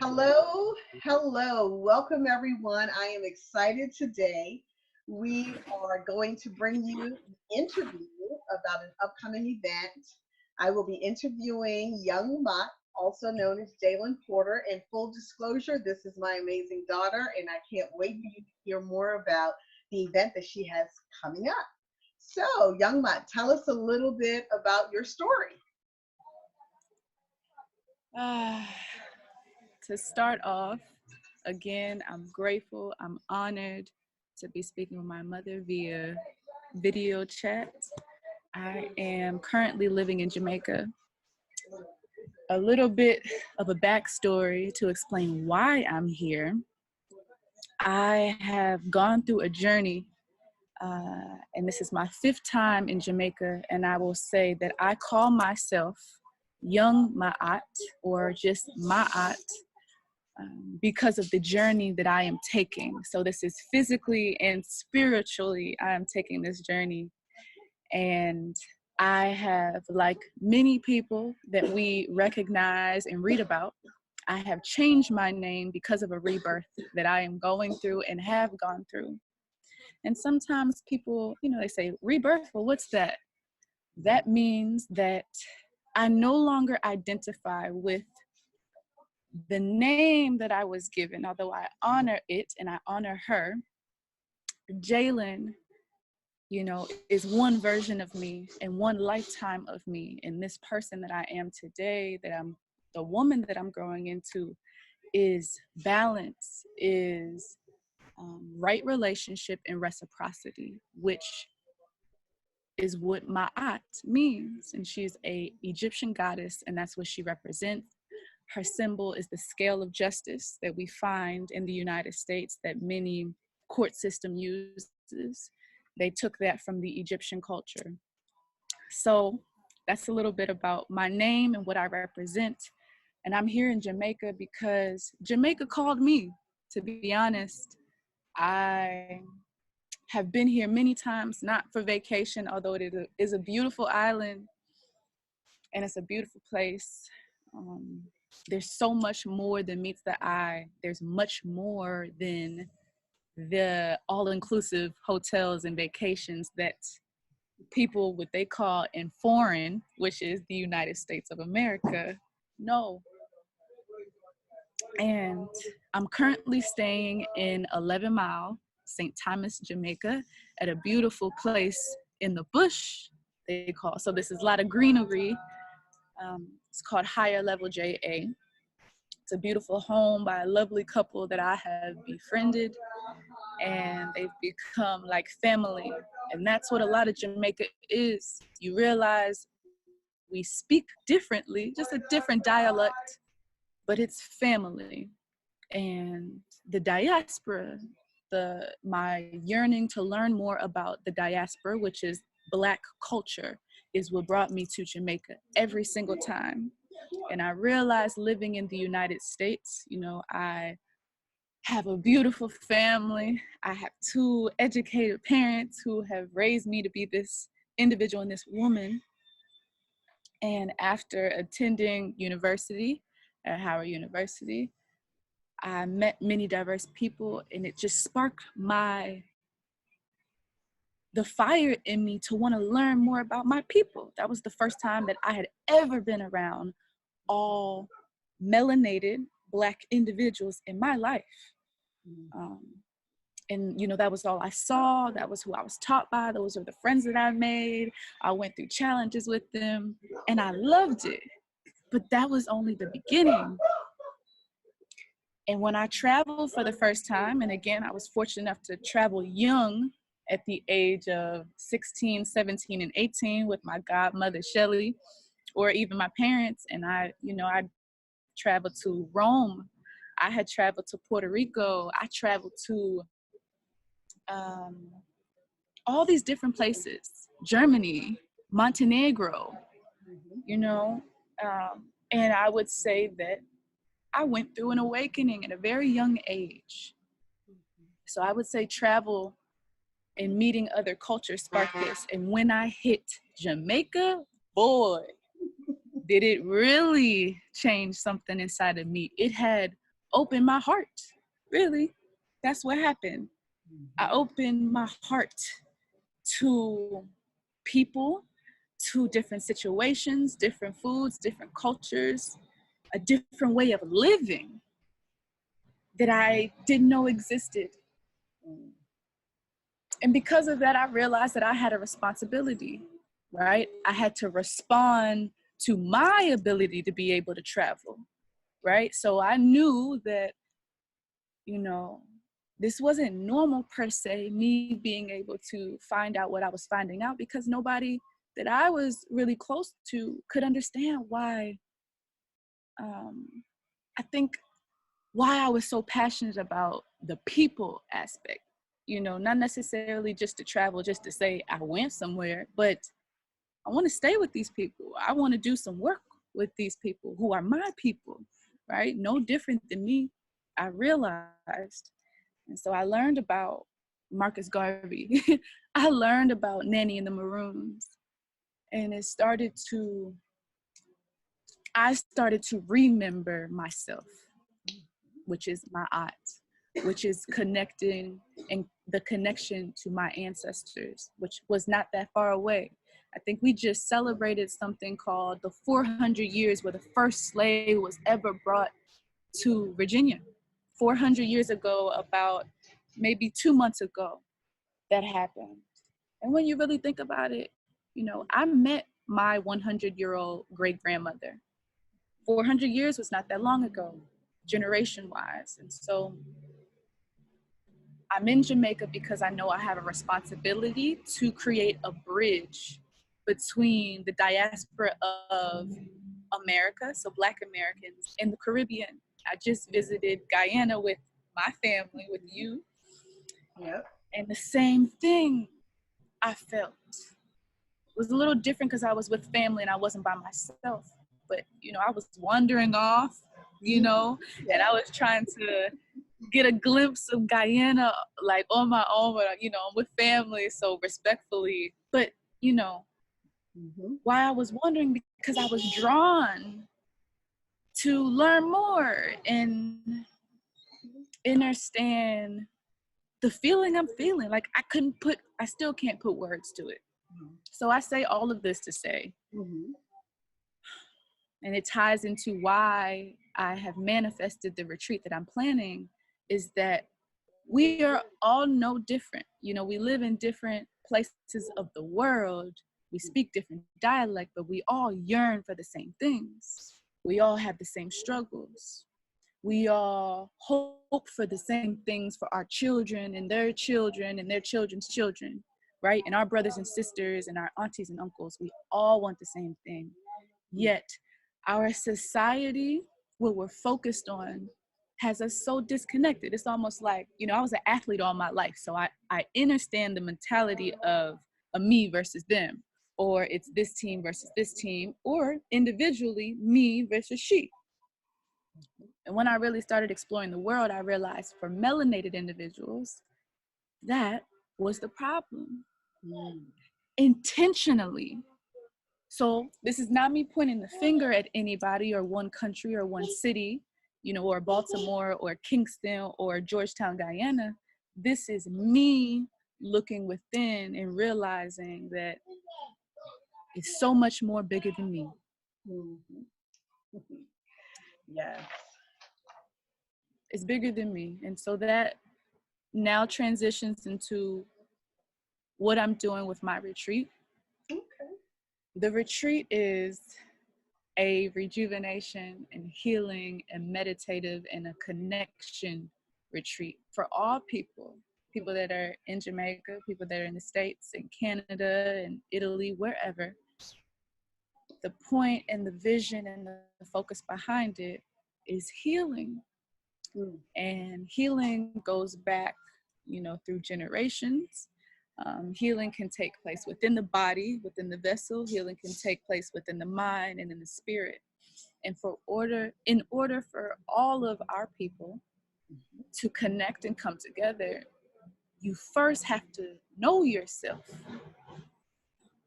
Hello, hello. Welcome, everyone. I am excited today. We are going to bring you an interview about an upcoming event. I will be interviewing Young Mott, also known as Jalen Porter. And full disclosure, this is my amazing daughter, and I can't wait for you to hear more about the event that she has coming up. So, Young Mott, tell us a little bit about your story. Ah, to start off, again, I'm grateful, I'm honored to be speaking with my mother via video chat. I am currently living in Jamaica. A little bit of a backstory to explain why I'm here. I have gone through a journey, and this is my fifth time in Jamaica, and I will say that I call myself Young Ma'at or just Ma'at because of the journey that I am taking. So this is physically and spiritually, I am taking this journey. And I have, like many people that we recognize and read about, I have changed my name because of a rebirth that I am going through and have gone through. And sometimes people, they say, rebirth, well, what's that? That means that I no longer identify with the name that I was given, although I honor it and I honor her. Jalen, is one version of me and one lifetime of me. And this person that I am today, the woman that I'm growing into, is balance, is right relationship and reciprocity, which is what Ma'at means. And she's a Egyptian goddess, and that's what she represents. Her symbol is the scale of justice that we find in the United States that many court system uses. They took that from the Egyptian culture. So that's a little bit about my name and what I represent. And I'm here in Jamaica because Jamaica called me, to be honest. I have been here many times, not for vacation, although it is a beautiful island and it's a beautiful place. There's so much more than meets the eye. There's much more than the all-inclusive hotels and vacations that people, what they call in foreign, which is the United States of America, know. And I'm currently staying in 11 Mile, St. Thomas, Jamaica, at a beautiful place in the bush, they call. So this is a lot of greenery. It's called Higher Level JA. It's a beautiful home by a lovely couple that I have befriended, and they've become like family. And that's what a lot of Jamaica is. You realize we speak differently, just a different dialect, but it's family. And the diaspora, my yearning to learn more about the diaspora, which is Black culture, is what brought me to Jamaica every single time. And I realized living in the United States, I have a beautiful family. I have two educated parents who have raised me to be this individual and this woman. And after attending university at Howard University, I met many diverse people, and it just sparked the fire in me to want to learn more about my people. That was the first time that I had ever been around all melanated Black individuals in my life. And that was all I saw. That was who I was taught by. Those are the friends that I made. I went through challenges with them, and I loved it. But that was only the beginning. And when I traveled for the first time, and again, I was fortunate enough to travel young at the age of 16, 17, and 18 with my godmother, Shelly, or even my parents. And I traveled to Rome. I had traveled to Puerto Rico. I traveled to all these different places, Germany, Montenegro, and I would say that I went through an awakening at a very young age. So I would say travel and meeting other cultures sparked this. And when I hit Jamaica, boy, Did it really change something inside of me? It had opened my heart. Really, that's what happened. I opened my heart to people, to different situations, different foods, different cultures, a different way of living that I didn't know existed. And because of that, I realized that I had a responsibility, right? I had to respond to my ability to be able to travel, right? So I knew that, you know, this wasn't normal per se, me being able to find out what I was finding out, because nobody that I was really close to could understand why. I think why I was so passionate about the people aspect, you know, not necessarily just to travel, just to say I went somewhere, but I want to stay with these people. I want to do some work with these people who are my people, right? No different than me, I realized. And so I learned about Marcus Garvey. I learned about Nanny and the Maroons. And I started to remember myself, which is my aunt, which is connecting and the connection to my ancestors, which was not that far away. I think we just celebrated something called the 400 years where the first slave was ever brought to Virginia. 400 years ago, about maybe 2 months ago, that happened. And when you really think about it, you know, I met my 100-year-old great grandmother. 400 years was not that long ago, generation wise. And so I'm in Jamaica because I know I have a responsibility to create a bridge between the diaspora of America, so Black Americans, and the Caribbean. I just visited Guyana with my family, with you. Yep. And the same thing I felt. It was a little different because I was with family and I wasn't by myself. But, you know, I was wandering off, you know, and I was trying to get a glimpse of Guyana, like on my own, but, you know, with family, so respectfully. But, you know, why I was wondering, because I was drawn to learn more and understand the feeling I'm feeling. Like I still can't put words to it. So I say all of this to say, and it ties into why I have manifested the retreat that I'm planning, is that we are all no different. You know, we live in different places of the world. We speak different dialect, but we all yearn for the same things. We all have the same struggles. We all hope for the same things for our children and their children and their children's children, right? And our brothers and sisters and our aunties and uncles, we all want the same thing. Yet our society, what we're focused on, has us so disconnected. It's almost like, you know, I was an athlete all my life, so I understand the mentality of a me versus them, or it's this team versus this team, or individually me versus she. And when I really started exploring the world, I realized for melanated individuals, that was the problem. Intentionally. So this is not me pointing the finger at anybody or one country or one city, you know, or Baltimore or Kingston or Georgetown, Guyana. This is me looking within and realizing that it's so much more bigger than me. Yes. It's bigger than me. And so that now transitions into what I'm doing with my retreat. The retreat is a rejuvenation and healing and meditative and a connection retreat for all people that are in Jamaica, people that are in the States and Canada and Italy, wherever. The point and the vision and the focus behind it is healing. And healing goes back, you know, through generations. Healing can take place within the body, within the vessel. Healing can take place within the mind and in the spirit. And in order for all of our people to connect and come together, you first have to know yourself,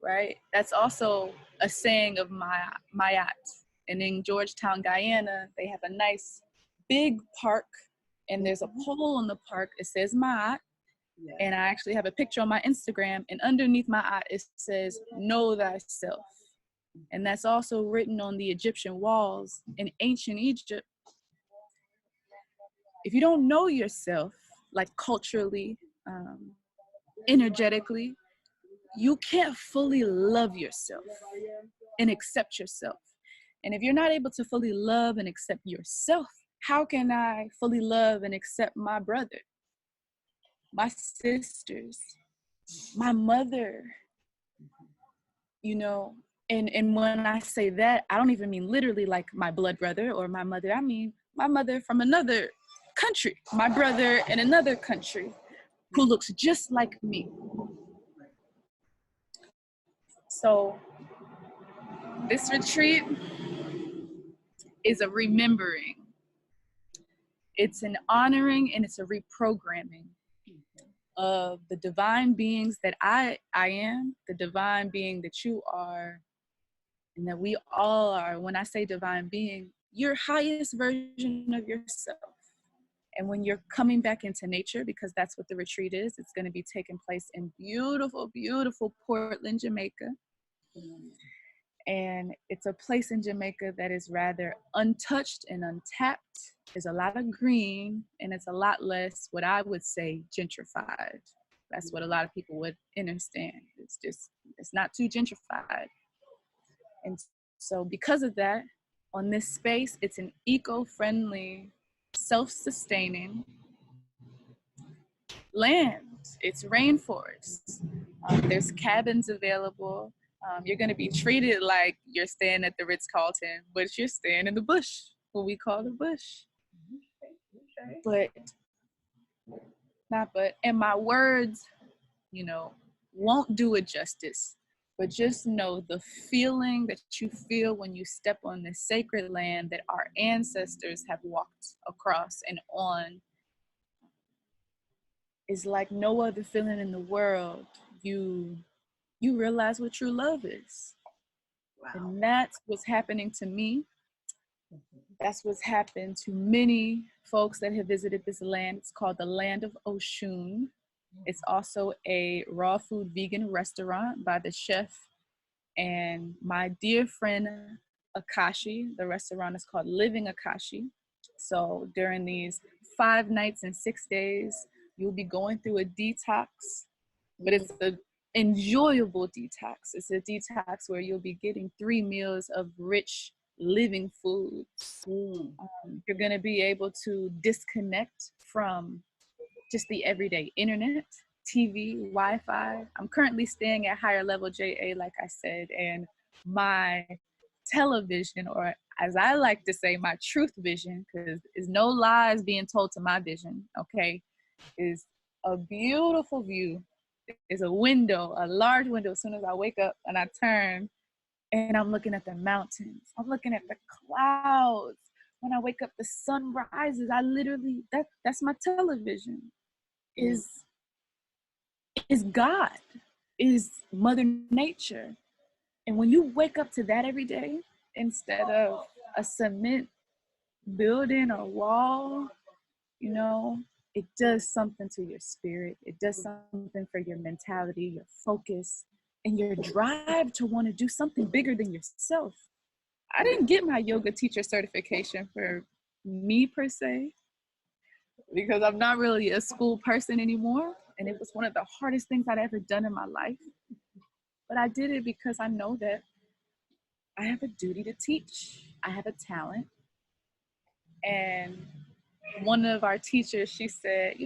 right? That's also a saying of Mayat. And in Georgetown, Guyana, they have a nice big park, and there's a pole in the park. It says Ma'at, Yes. and I actually have a picture on my Instagram, and underneath Ma'at, it says, know thyself. And that's also written on the Egyptian walls in ancient Egypt. If you don't know yourself, like culturally, energetically, you can't fully love yourself and accept yourself. And if you're not able to fully love and accept yourself, how can I fully love and accept my brother, my sisters, my mother, you know? And when I say that, I don't even mean literally like my blood brother or my mother. I mean my mother from another country, my brother in another country who looks just like me. So this retreat is a remembering. It's an honoring and it's a reprogramming of the divine beings that I am, the divine being that you are, and that we all are. When I say divine being, your highest version of yourself. And when you're coming back into nature, because that's what the retreat is, it's going to be taking place in beautiful, beautiful Portland, Jamaica. And it's a place in Jamaica that is rather untouched and untapped. There's a lot of green, and it's a lot less what I would say gentrified. That's what a lot of people would understand. It's not too gentrified. And so because of that, on this space, it's an eco-friendly, self-sustaining land. It's rainforest. There's cabins available. You're going to be treated like you're staying at the Ritz-Carlton, but you're staying in the bush, what we call the bush. But not but, and my words, won't do it justice. But just know the feeling that you feel when you step on this sacred land that our ancestors have walked across and on is like no other feeling in the world. You realize what true love is. Wow. And that's what's happening to me. That's what's happened to many folks that have visited this land. It's called the Land of Oshun. It's also a raw food vegan restaurant by the chef and my dear friend Akashi. The restaurant is called Living Akashi. So during these 5 nights and 6 days, you'll be going through a detox, but it's an enjoyable detox. It's a detox where you'll be getting 3 meals of rich living foods. You're going to be able to disconnect from just the everyday internet, TV, Wi-Fi. I'm currently staying at Higher Level JA, like I said, and my television, or as I like to say, my truth vision, because there's no lies being told to my vision, okay, is a beautiful view. Is a window, a large window. As soon as I wake up and I turn and I'm looking at the mountains, I'm looking at the clouds. When I wake up, the sun rises. I literally, that's my television. Is God, is Mother Nature. And when you wake up to that every day, instead of a cement building or wall, it does something to your spirit. It does something for your mentality, your focus, and your drive to want to do something bigger than yourself. I didn't get my yoga teacher certification for me per se, because I'm not really a school person anymore. And it was one of the hardest things I'd ever done in my life. But I did it because I know that I have a duty to teach. I have a talent. And one of our teachers, she said,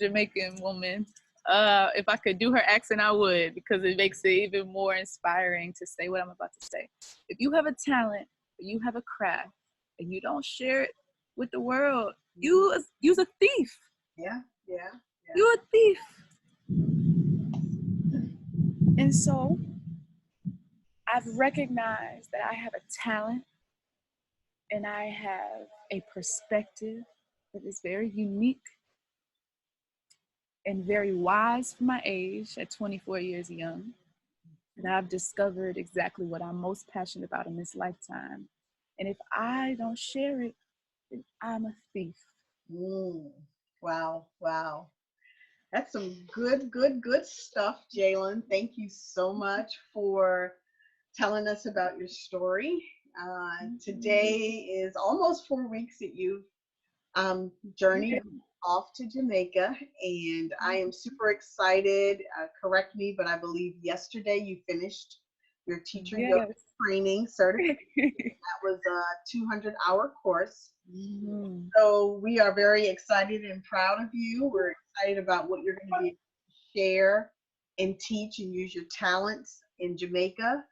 Jamaican woman, if I could do her accent, I would, because it makes it even more inspiring to say what I'm about to say. If you have a talent, you have a craft, and you don't share it with the world, you're a thief. Yeah. You're a thief. And so I've recognized that I have a talent and I have a perspective that is very unique and very wise for my age at 24 years young. that I've discovered exactly what I'm most passionate about in this lifetime. And if I don't share it, then I'm a thief. Mm. Wow, wow. That's some good, good, good stuff, Jalen. Thank you so much for telling us about your story. Today is almost 4 weeks that you've journeyed off to Jamaica, and I am super excited. Correct me, but I believe yesterday you finished your teacher yoga Yes. training certification. That was a 200-hour course. Mhm. So we are very excited and proud of you. We're excited about what you're going to be able to share and teach and use your talents in Jamaica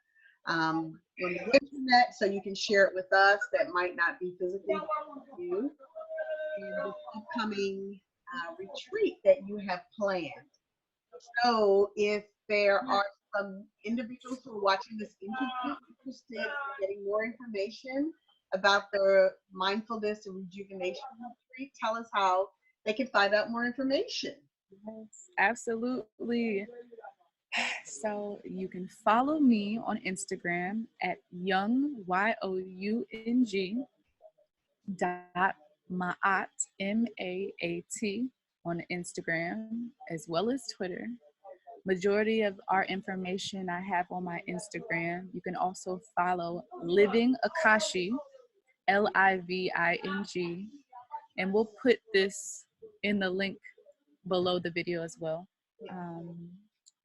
on the internet, so you can share it with us that might not be physically with you, and this upcoming retreat that you have planned. So if there are some individuals who are watching this interview interested in getting more information about the mindfulness and rejuvenation retreat, tell us how they can find out more information. Yes, absolutely. So you can follow me on Instagram at young, Maat, MAAT on Instagram as well as Twitter. Majority of our information I have on my Instagram. You can also follow Living Akashi, Living, and we'll put this in the link below the video as well. Um,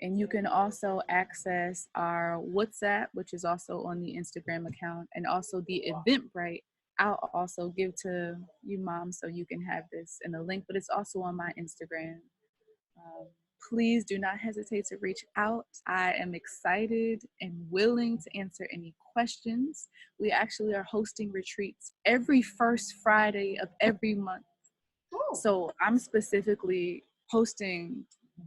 and you can also access our WhatsApp, which is also on the Instagram account, and also the Eventbrite. I'll also give to you, Mom, so you can have this in the link, but it's also on my Instagram. Um, please do not hesitate to reach out. I am excited and willing to answer any questions. We actually are hosting retreats every first Friday of every month. Oh, So I'm specifically hosting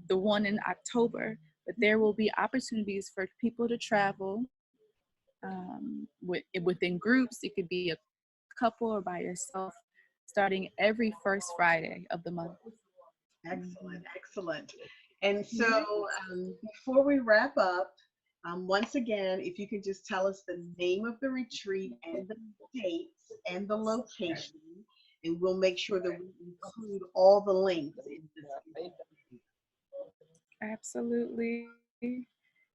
the one in October, but there will be opportunities for people to travel within groups. It could be a couple or by yourself, starting every first Friday of the month. excellent, Mhm. excellent. And so Yes. before we wrap up, once again, if you could just tell us the name of the retreat and the dates and the location, and we'll make sure that we include all the links in this interview. Absolutely.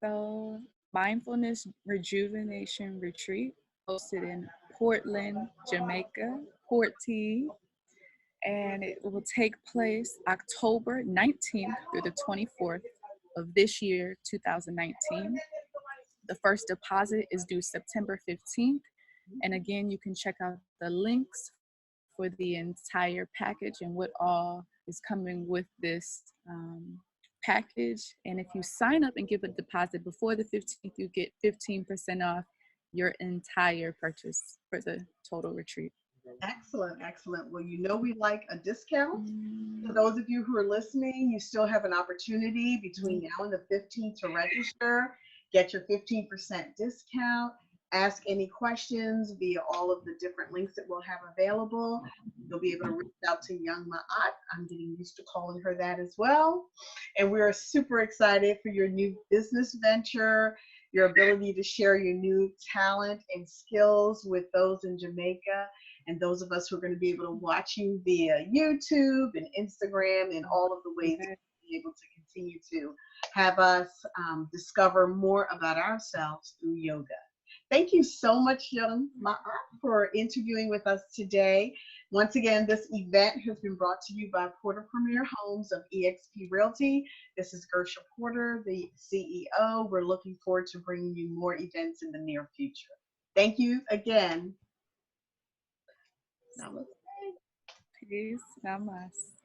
So, Mindfulness Rejuvenation Retreat hosted in Portland, Jamaica, Port T, and it will take place October 19th through the 24th of this year, 2019. The first deposit is due September 15th. And again, you can check out the links for the entire package and what all is coming with this package. And if you sign up and give a deposit before the 15th, you get 15% off your entire purchase for the total retreat. Excellent, excellent. Well, you know we like a discount. For Mm, those of you who are listening, you still have an opportunity between now and the 15th to register, get your 15% discount, ask any questions via all of the different links that we'll have available. You'll be able to reach out to Young Ma'at. I'm getting used to calling her that as well. And we are super excited for your new business venture, your ability to share your new talent and skills with those in Jamaica, and those of us who are going to be able to watch you via YouTube and Instagram and all of the ways that you'll be able to continue to have us discover more about ourselves through yoga. Thank you so much, Young Ma'a, for interviewing with us today. Once again, this event has been brought to you by Porter Premier Homes of eXp Realty. This is Gersha Porter, the CEO. We're looking forward to bringing you more events in the near future. Thank you again. Namaste. Peace. Namaste.